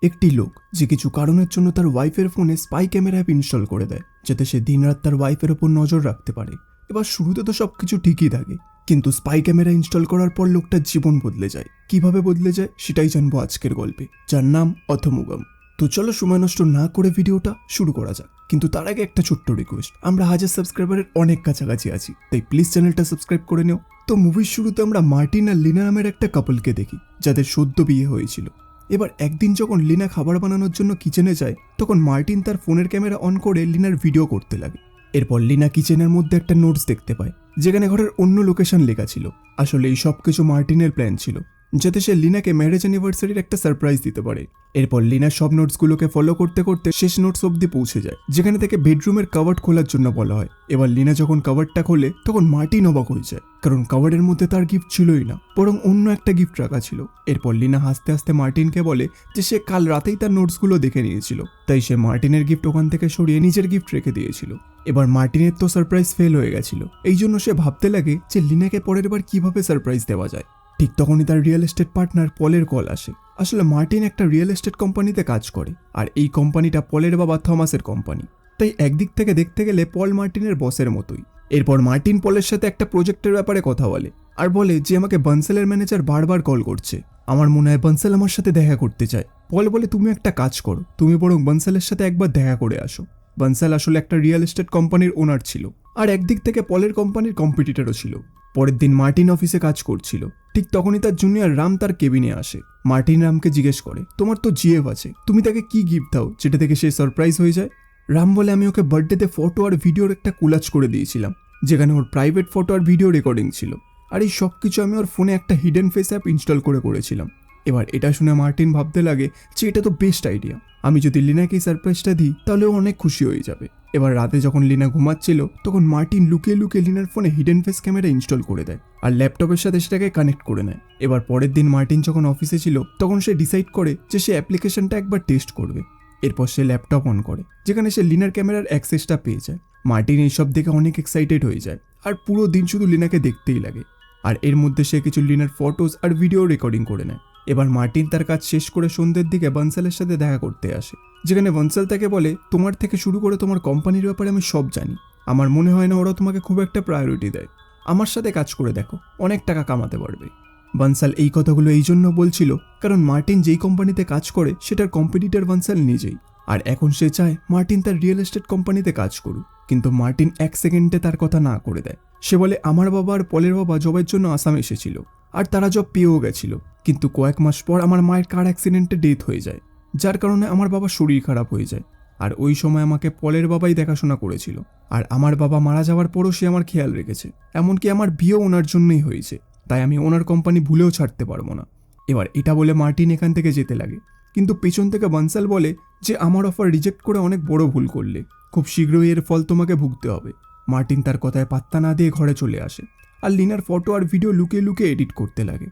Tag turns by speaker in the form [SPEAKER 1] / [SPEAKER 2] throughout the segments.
[SPEAKER 1] একটি লোক যে কিছু কারণের জন্য তার ওয়াইফের ফোনে স্পাই ক্যামেরা অ্যাপ ইনস্টল করে দেয় যাতে সে দিনরাত তার ওয়াইফের ওপর নজর রাখতে পারে। এবার শুরুতে তো সবকিছু ঠিকই থাকে, কিন্তু স্পাই ক্যামেরা ইনস্টল করার পর লোকটার জীবন বদলে যায়। কিভাবে বদলে যায় সেটাই জানবো আজকের গল্পে, যার নাম অথমুগম। তো চলো সময় নষ্ট না করে ভিডিওটা শুরু করা যাক। কিন্তু তার আগে একটা ছোট্ট রিকোয়েস্ট, আমরা 1000 সাবস্ক্রাইবারের অনেক কাছাকাছি আছি, তাই প্লিজ চ্যানেলটা সাবস্ক্রাইব করে নিও। তো মুভির শুরুতে আমরা মার্টিন আর লিনা নামের একটা কাপলকে দেখি যাদের সদ্য বিয়ে হয়েছিল। এবার একদিন যখন লিনা খাবার বানানোর জন্য কিচেনে যায়, তখন মার্টিন তার ফোনের ক্যামেরা অন করে লিনার ভিডিও করতে লাগে। এরপর লিনা কিচেনের মধ্যে একটা নোটস দেখতে পায় যেখানে ঘরের অন্য লোকেশন লেখা ছিল। আসলে এই সব কিছু মার্টিনের প্ল্যান ছিল, যাতে সে লিনাকে ম্যারেজ অ্যানিভার্সারির একটা সারপ্রাইজ দিতে পারে। এরপর লিনা সব নোটসগুলোকে ফলো করতে করতে শেষ নোটস অব্দি পৌঁছে যায়, যেখানে থেকে বেডরুমের কাভার্ড খোলার জন্য বলা হয়। এবার লিনা যখন কাভার্ডটা খোলে তখন মার্টিন অবাক হয়ে যায়, কারণ কাভার্ডের মধ্যে তার গিফট ছিলই না, বরং অন্য একটা গিফট রাখা ছিল। এরপর লিনা হাসতে হাসতে মার্টিনকে বলে যে সে কাল রাতেই তার নোটসগুলো দেখে নিয়েছিল, তাই সে মার্টিনের গিফট ওখান থেকে সরিয়ে নিজের গিফট রেখে দিয়েছিল। এবার মার্টিনের তো সারপ্রাইজ ফেল হয়ে গেছিল, এই জন্য সে ভাবতে লাগে যে লিনাকে পরের বার কিভাবে সারপ্রাইজ দেওয়া যায়। ঠিক তখনই তার রিয়েল এস্টেট পার্টনার পলের কল আসে। আসলে মার্টিন একটা রিয়েল এস্টেট কোম্পানিতে কাজ করে, আর এই কোম্পানিটা পলের বাবা থমাসের কোম্পানি। তাই একদিক থেকে দেখতে গেলে পল মার্টিনের বসের মতোই। এরপর মার্টিন পলের সাথে একটা প্রজেক্টের ব্যাপারে কথা বলে আর বলে যে আমাকে বানসেলের ম্যানেজার বারবার কল করছে, আমার মনে হয় বানসেল আমার সাথে দেখা করতে চায়। পল বলে তুমি একটা কাজ করো, তুমি বরং বানসেলের সাথে একবার দেখা করে আসো। বানসেল আসলে একটা রিয়েল এস্টেট কোম্পানির ওনার ছিল, আর একদিক থেকে পলের কোম্পানির কম্পিটিটরও ছিল। পরের দিন মার্টিন অফিসে কাজ করছিল, ঠিক তখনই তার জুনিয়র রাম তার কেবিনে আসে। মার্টিন রামকে জিজ্ঞেস করে, তোমার তো জিএফ আছে, তুমি তাকে কি গিফট দাও যেটা থেকে সে সারপ্রাইজ হয়ে যায়? রাম বলে, আমি ওকে বার্থডেতে ফটো আর ভিডিওর একটা কোলাজ করে দিয়েছিলাম, যেখানে ওর প্রাইভেট ফটো আর ভিডিও রেকর্ডিং ছিল। আর এই সব কিছু আমি ওর ফোনে একটা হিডেন ফেস অ্যাপ ইনস্টল করেছিলাম। এবার এটা শুনে মার্টিন ভাবতে লাগে যে এটা তো বেস্ট আইডিয়া, আমি যদি লিনাকে এই সারপ্রাইজটা দিই তাহলে ও অনেক খুশি হয়ে যাবে। এবার রাতে যখন লিনা ঘুমাচ্ছিল তখন মার্টিন লুকিয়ে লুকিয়ে লিনার ফোনে হিডেন ফেস ক্যামেরা ইনস্টল করে দেয় আর ল্যাপটপের সাথে সেটাকে কানেক্ট করে নেয়। এবার পরের দিন মার্টিন যখন অফিসে ছিল তখন সে ডিসাইড করে যে সে অ্যাপ্লিকেশনটা একবার টেস্ট করবে। এরপর সে ল্যাপটপ অন করে, যেখানে সে লিনার ক্যামেরার অ্যাক্সেসটা পেয়ে যায়। মার্টিন এইসব দেখে অনেক এক্সাইটেড হয়ে যায় আর পুরো দিন শুধু লিনাকে দেখতেই লাগে। আর এর মধ্যে সে কিছু লিনার ফটোজ আর ভিডিও রেকর্ডিং করে নেয়। এবার মার্টিন তার কাজ শেষ করে সন্ধ্যের দিকে বানসেলের সাথে দেখা করতে আসে, যেখানে বানসেল তাকে বলে, তোমার থেকে শুরু করে তোমার কোম্পানির ব্যাপারে আমি সব জানি, আমার মনে হয় না ওরা তোমাকে খুব একটা প্রায়োরিটি দেয়, আমার সাথে কাজ করে দেখো, অনেক টাকা কামাতে পারবে। বানসাল এই কথাগুলো এই জন্য বলছিল কারণ মার্টিন যেই কোম্পানিতে কাজ করে সেটার কম্পিটিটর বানসাল নিজেই, আর এখন সে চায় মার্টিন তার রিয়েল এস্টেট কোম্পানিতে কাজ করুক। কিন্তু মার্টিন 1 সেকেন্ডে তার কথা না করে দেয়। সে বলে, আমার বাবা আর পলের বাবা জবের জন্য আসাম এসেছিল আর তারা জব পেয়েও গেছিল, কিন্তু কয়েক মাস পর আমার মায়ের কার অ্যাক্সিডেন্টে ডেথ হয়ে যায়, যার কারণে আমার বাবার শরীর খারাপ হয়ে যায়। আর ওই সময় আমাকে পলের বাবাই দেখাশোনা করেছিল, আর আমার বাবা মারা যাওয়ার পরও সে আমার খেয়াল রেখেছে, এমনকি আমার বিয়েও ওনার জন্যই হয়েছে, তাই আমি ওনার কোম্পানি ভুলেও ছাড়তে পারবো না। এবার এটা বলে মার্টিন এখান থেকে যেতে লাগে, কিন্তু পেছন থেকে বানসাল বলে যে আমার অফার রিজেক্ট করে অনেক বড় ভুল করলে, খুব শীঘ্রই এর ফল তোমাকে ভুগতে হবে। মার্টিন তার কথায় পাত্তা না দিয়ে ঘরে চলে আসে আর লিনার ফটো আর ভিডিও লুকিয়ে লুকিয়ে এডিট করতে লাগে।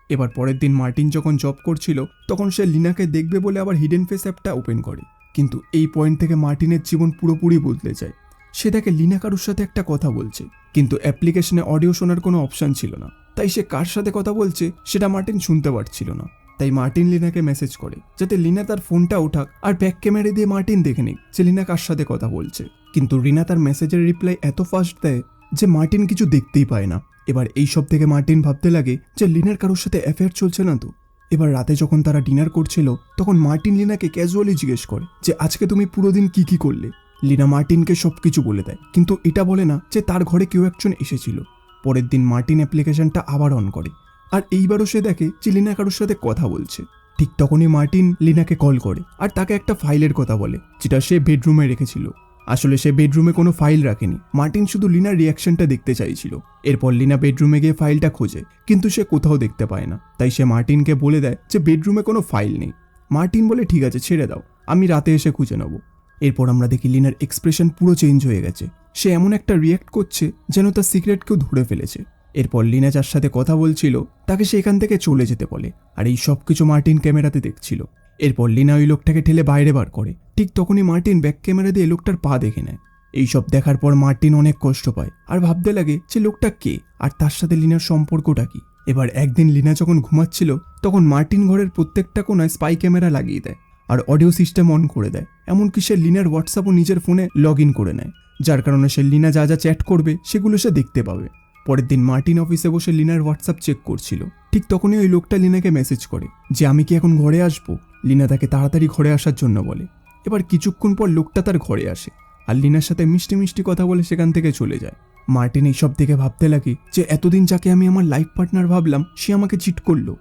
[SPEAKER 1] এবার পরের দিন মার্টিন যখন জব করছিল তখন সে লিনাকে দেখবে বলে আবার হিডেন ফেস অ্যাপটা ওপেন করে, কিন্তু এই পয়েন্ট থেকে মার্টিনের জীবন পুরোপুরি বদলে যায়। সে দেখে লিনা কারোর সাথে একটা কথা বলছে, কিন্তু অ্যাপ্লিকেশনে অডিও শোনার কোনো অপশান ছিল না, তাই সে কার সাথে কথা বলছে সেটা মার্টিন শুনতে পারছিল না। তাই মার্টিন লিনাকে মেসেজ করে যাতে লিনা তার ফোনটা ওঠাক আর ব্যাক ক্যামেরা দিয়ে মার্টিন দেখে নিক যে লিনা কার সাথে কথা বলছে, কিন্তু রিনা তার মেসেজের রিপ্লাই এত ফাস্ট দেয় যে মার্টিন কিছু দেখতেই পায় না। এবার এই সব থেকে মার্টিন ভাবতে লাগে যে লিনার কারোর সাথে অ্যাফেয়ার চলছে না তো। এবার রাতে যখন তারা ডিনার করছিল তখন মার্টিন লিনাকে ক্যাজুয়ালি জিজ্ঞেস করে যে আজকে তুমি পুরো দিন কি করলে। লিনা মার্টিনকে সবকিছু বলে দেয়, কিন্তু এটা বলে না যে তার ঘরে কেউ একজন এসেছিল। পরের দিন মার্টিন অ্যাপ্লিকেশনটা আবার অন করে, আর এইবারও সে দেখে যে লিনা কারোর সাথে কথা বলছে। ঠিক তখনই মার্টিন লিনাকে কল করে আর তাকে একটা ফাইলের কথা বলে যেটা সে বেডরুমে রেখেছিল। আসলে সে বেডরুমে কোনো ফাইল রাখেনি, মার্টিন শুধু লিনার রিয়াকশনটা দেখতে চাইছিল। এরপর লিনা বেডরুমে গিয়ে ফাইলটা খোঁজে, কিন্তু সে কোথাও দেখতে পায় না, তাই সে মার্টিনকে বলে দেয় যে বেডরুমে কোনো ফাইল নেই। মার্টিন বলে, ঠিক আছে ছেড়ে দাও, আমি রাতে এসে খুঁজে নেব। এরপর আমরা দেখি লিনার এক্সপ্রেশন পুরো চেঞ্জ হয়ে গেছে, সে এমন একটা রিয়াক্ট করছে যেন তার সিক্রেট কেউ ধরে ফেলেছে। এরপর লিনা যার সাথে কথা বলছিল তাকে সে এখান থেকে চলে যেতে বলে, আর এই সব কিছু মার্টিন ক্যামেরাতে দেখছিল। এরপর লিনা ওই লোকটাকে ঠেলে বাইরে বার করে, ঠিক তখনই মার্টিন ব্যাক ক্যামেরা দিয়ে লোকটার পা দেখে নেয়। এইসব দেখার পর মার্টিন অনেক কষ্ট পায় আর ভাবতে লাগে যে লোকটা কে আর তার সাথে লিনার সম্পর্কটা কি। এবার একদিন লিনা যখন ঘুমাচ্ছিল তখন মার্টিন ঘরের প্রত্যেকটা কোণায় স্পাই ক্যামেরা লাগিয়ে দেয় আর অডিও সিস্টেম অন করে দেয়। এমনকি সে লিনার হোয়াটসঅ্যাপও নিজের ফোনে লগ ইন করে নেয়, যার কারণে সে লিনা যা যা চ্যাট করবে সেগুলো সে দেখতে পাবে। পরের দিন মার্টিন অফিসে বসে লিনার হোয়াটসঅ্যাপ চেক করছিল। ঠিক তখনই ওই লোকটা লিনাকে মেসেজ করে যে আমি কি এখন ঘরে আসবো। লিনা তাকে তাড়াতাড়ি ঘরে আসার জন্য বলে। এবার কিছুক্ষণ পর লোকটা তার ঘরে আসে আর লিনার সাথে মিষ্টি মিষ্টি কথা বলে সেখান থেকে চলে যায়। মার্টিন এইসব দেখে ভাবতে লাগে যে এতদিন যাকে আমি আমার লাইফ পার্টনার ভাবলাম সে আমাকে চিট করলো।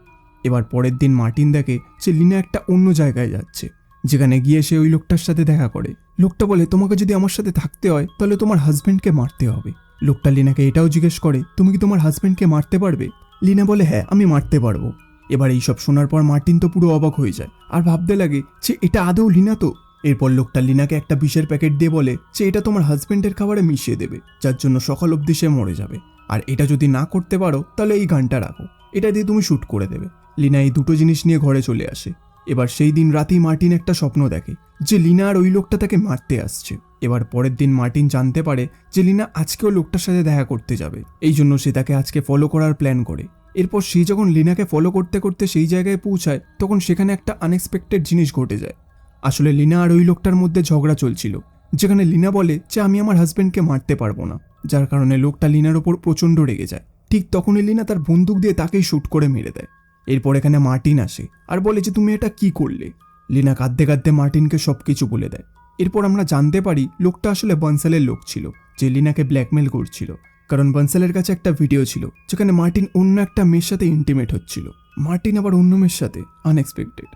[SPEAKER 1] এবার পরের দিন মার্টিন দেখে যে লিনা একটা অন্য জায়গায় যাচ্ছে, যেখানে গিয়ে সে ওই লোকটার সাথে দেখা করে। লোকটা বলে তোমাকে যদি আমার সাথে থাকতে হয় তাহলে তোমার হাজব্যান্ডকে মারতে হবে। লোকটা লিনাকে এটাও জিজ্ঞেস করে তুমি কি তোমার হাজব্যান্ডকে মারতে পারবে। লিনা বলে হ্যাঁ আমি মারতে পারবো। এবার এইসব শোনার পর মার্টিন তো পুরো অবাক হয়ে যায় আর ভাবতে লাগে যে এটা আদৌ লিনা তো। এরপর লোকটা লিনাকে একটা বিষের প্যাকেট দিয়ে বলে যে এটা তোমার হাজব্যান্ডের খাবারে মিশিয়ে দেবে, যার জন্য সকাল অবধি সে মরে যাবে। আর এটা যদি না করতে পারো তাহলে এই গানটা রাখো, এটা দিয়ে তুমি শ্যুট করে দেবে। লিনা এই দুটো জিনিস নিয়ে ঘরে চলে আসে। এবার সেই দিন রাতেই মার্টিন একটা স্বপ্ন দেখে যে লিনা আর ওই লোকটা তাকে মারতে আসছে। এবার পরের দিন মার্টিন জানতে পারে যে লিনা আজকেও লোকটার সাথে দেখা করতে যাবে, এই জন্য সে তাকে আজকে ফলো করার প্ল্যান করে। এরপর সে যখন লিনাকে ফলো করতে করতে সেই জায়গায় পৌঁছায় তখন সেখানে একটা আনএক্সপেক্টেড জিনিস ঘটে যায়। আসলে লিনা আর ওই লোকটার মধ্যে ঝগড়া চলছিল, যেখানে লিনা বলে যে আমি আমার হাজব্যান্ডকে মারতে পারবো না, যার কারণে লোকটা লিনার ওপর প্রচণ্ড রেগে যায়। ঠিক তখনই লিনা তার বন্দুক দিয়ে তাকেই শ্যুট করে মেরে দেয়। এরপর এখানে মার্টিন আসে আর বলে যে তুমি এটা কি করলে। লিনা কাঁদতে কাঁদতে মার্টিনকে সবকিছু বলে দেয়। এরপর আমরা জানতে পারি লোকটা আসলে বনসালের লোক ছিল, যে লিনাকে ব্ল্যাকমেল করছিল। কারণ বনসালের কাছে একটা ভিডিও ছিল যেখানে মার্টিন অন্য একটা মেয়ের সাথে ইন্টিমেট হচ্ছিল। মার্টিন আবার অন্য মেয়ের সাথে, আনএক্সপেক্টেড।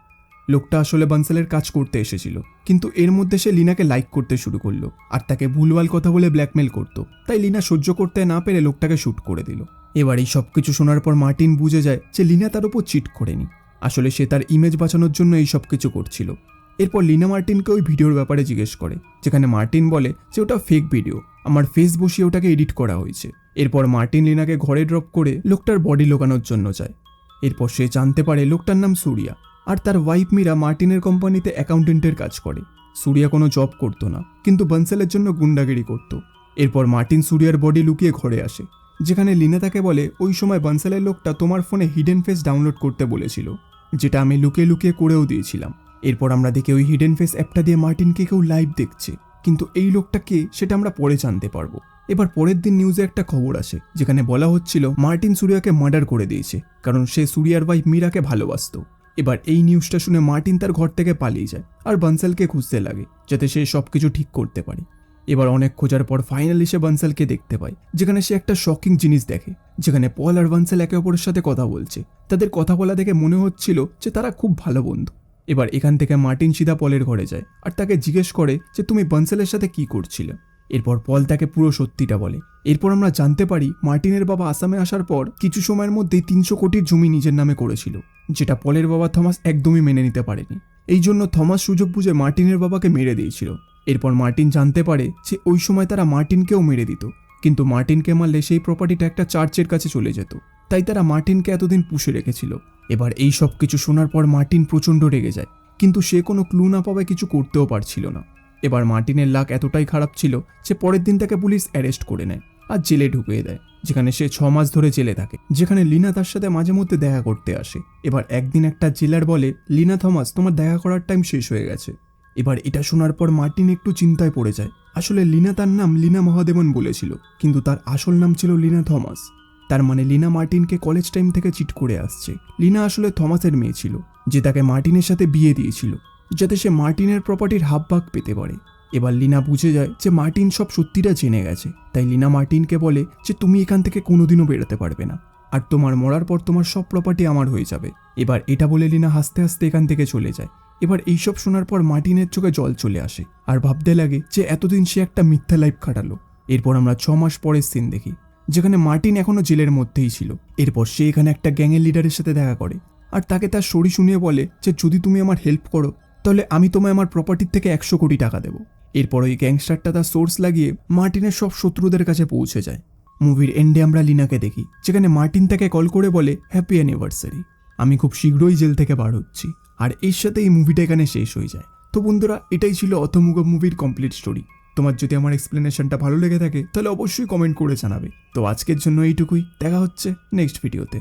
[SPEAKER 1] লোকটা আসলে বনসালের কাজ করতে এসেছিল, কিন্তু এর মধ্যে সে লিনাকে লাইক করতে শুরু করলো আর তাকে ভুলভাল কথা বলে ব্ল্যাকমেল করতো। তাই লিনা সহ্য করতে না পেরে লোকটাকে শ্যুট করে দিল। এবার এই সব কিছু শোনার পর মার্টিন বুঝে যায় যে লিনা তার উপর চিট করেনি, আসলে সে তার ইমেজ বাঁচানোর জন্য এই সব কিছু করছিল। এরপর লিনা মার্টিনকে ওই ভিডিওর ব্যাপারে জিজ্ঞেস করে, যেখানে মার্টিন বলে যে ওটা ফেক ভিডিও, আমার ফেস বসিয়ে ওটাকে এডিট করা হয়েছে। এরপর মার্টিন লিনাকে ঘরে ড্রপ করে লোকটার বডি লোকানোর জন্য যায়। এরপর সে জানতে পারে লোকটার নাম সুরিয়া আর তার ওয়াইফ মীরা মার্টিনের কোম্পানিতে অ্যাকাউন্টেন্টের কাজ করে। সুরিয়া কোনো জব করতো না, কিন্তু বনসালের জন্য গুন্ডাগিরি করত। এরপর মার্টিন সুরিয়ার বডি লুকিয়ে ঘরে আসে, যেখানে লিনা তাকে বলে ওই সময় বনসালের লোকটা তোমার ফোনে হিডেন ফেস ডাউনলোড করতে বলেছিল, যেটা আমি লুকিয়ে লুকিয়ে করেও দিয়েছিলাম। এরপর আমরা দেখি ওই হিডেন ফেস অ্যাপটা দিয়ে মার্টিনকে কেউ লাইভ দেখছে, কিন্তু এই লোকটা কে সেটা আমরা পরে জানতে পারবো। এবার পরের দিন নিউজে একটা খবর আসে, যেখানে বলা হচ্ছিল মার্টিন সুরিয়াকে মার্ডার করে দিয়েছে, কারণ সে সুরিয়ার ওয়াইফ মীরাকে ভালোবাসতো। এবার এই নিউজটা শুনে মার্টিন তার ঘর থেকে পালিয়ে যায় আর বনসালকে খুঁজতে লাগে, যাতে সে সবকিছু ঠিক করতে পারে। এবার অনেক খোঁজার পর ফাইনালি সে বনসালকে দেখতে পায়, যেখানে সে একটা শকিং জিনিস দেখে, যেখানে পল আর বনসাল একে অপরের সাথে কথা বলছে। তাদের কথা বলা দেখে মনে হচ্ছিল যে তারা খুব ভালো বন্ধু। এবার এখান থেকে মার্টিন সিধা পলের ঘরে যায় আর তাকে জিজ্ঞেস করে যে তুমি বনসালের সাথে কি করছিলে। এরপর পল তাকে পুরো সত্যিটা বলে। এরপর আমরা জানতে পারি মার্টিনের বাবা আসামে আসার পর কিছু সময়ের মধ্যেই 300 কোটির জমি নিজের নামে করেছিল, যেটা পলের বাবা থমাস একদমই মেনে নিতে পারেনি। এই জন্য থমাস সুযোগ বুঝে মার্টিনের বাবাকে মেরে দিয়েছিল। এরপর মার্টিন জানতে পারে যে ওই সময় তারা মার্টিনকেও মেরে দিত, কিন্তু মার্টিনকে মারলে সেই প্রপার্টিটা একটা চার্চের কাছে চলে যেত, তাই তারা মার্টিনকে এতদিন পুষে রেখেছিল। এবার এই সব কিছু শোনার পর মার্টিন প্রচণ্ড রেগে যায়, কিন্তু সে কোনো ক্লু না পাওয়ায় কিছু করতেও পারছিল না। এবার মার্টিনের লাক এতটাই খারাপ ছিল যে পরের দিন তাকে পুলিশ অ্যারেস্ট করে নেয় আর জেলে ঢুকিয়ে দেয়, যেখানে সে 6 মাস ধরে জেলে থাকে, যেখানে লিনা তার সাথে মাঝে মধ্যে দেখা করতে আসে। এবার একদিন একটা জেলার বলে লিনা থমাস তোমার দেখা করার টাইম শেষ হয়ে গেছে। এবার এটা শোনার পর মার্টিন একটু চিন্তায় পড়ে যায়। আসলে লিনা তার নাম লিনা মহাদেবন বলেছিল, কিন্তু তার আসল নাম ছিল লিনা থমাস। তার মানে লিনা মার্টিনকে কলেজ টাইম থেকে চিট করে আসছে। লিনা আসলে থমাসের মেয়ে ছিল, যে তাকে মার্টিনের সাথে বিয়ে দিয়েছিল, যাতে সে মার্টিনের প্রপার্টির হাফ ভাগ পেতে পারে। এবার লিনা বুঝে যায় যে মার্টিন সব সত্যিটা জেনে গেছে, তাই লিনা মার্টিনকে বলে যে তুমি এখান থেকে কোনোদিনও বেরোতে পারবে না, আর তোমার মরার পর তোমার সব প্রপার্টি আমার হয়ে যাবে। এবার এটা বলে লিনা হাসতে হাসতে এখান থেকে চলে যায়। এবার এইসব শোনার পর মার্টিনের চোখে জল চলে আসে আর ভাবতে লাগে যে এতদিন সে একটা মিথ্যা লাইফ কাটালো। এরপর আমরা 6 মাস পরের সিন দেখি, যেখানে মার্টিন এখনো জেলের মধ্যেই ছিল। এরপর সে এখানে একটা গ্যাংয়ের লিডারের সাথে দেখা করে আর তাকে তার স্টোরি শুনিয়ে বলে যে যদি তুমি আমার হেল্প করো তাহলে আমি তোমায় আমার প্রপার্টির থেকে 100 কোটি টাকা দেবো। এরপর ওই গ্যাংস্টারটা তার সোর্স লাগিয়ে মার্টিনের সব শত্রুদের কাছে পৌঁছে যায়। মুভির এন্ডে আমরা লিনাকে দেখি, যেখানে মার্টিন তাকে কল করে বলে হ্যাপি অ্যানিভার্সারি, আমি খুব শীঘ্রই জেল থেকে বার হচ্ছি। আর এর সাথে এই মুভিটা এখানে শেষ হয়ে যায়। তো বন্ধুরা, এটাই ছিল অথমুগম মুভির কমপ্লিট স্টোরি। তোমার যদি আমার এক্সপ্লেনেশনটা ভালো লেগে থাকে তাহলে অবশ্যই কমেন্ট করে জানাবে। তো আজকের জন্য এইটুকুই, দেখা হচ্ছে নেক্সট ভিডিওতে।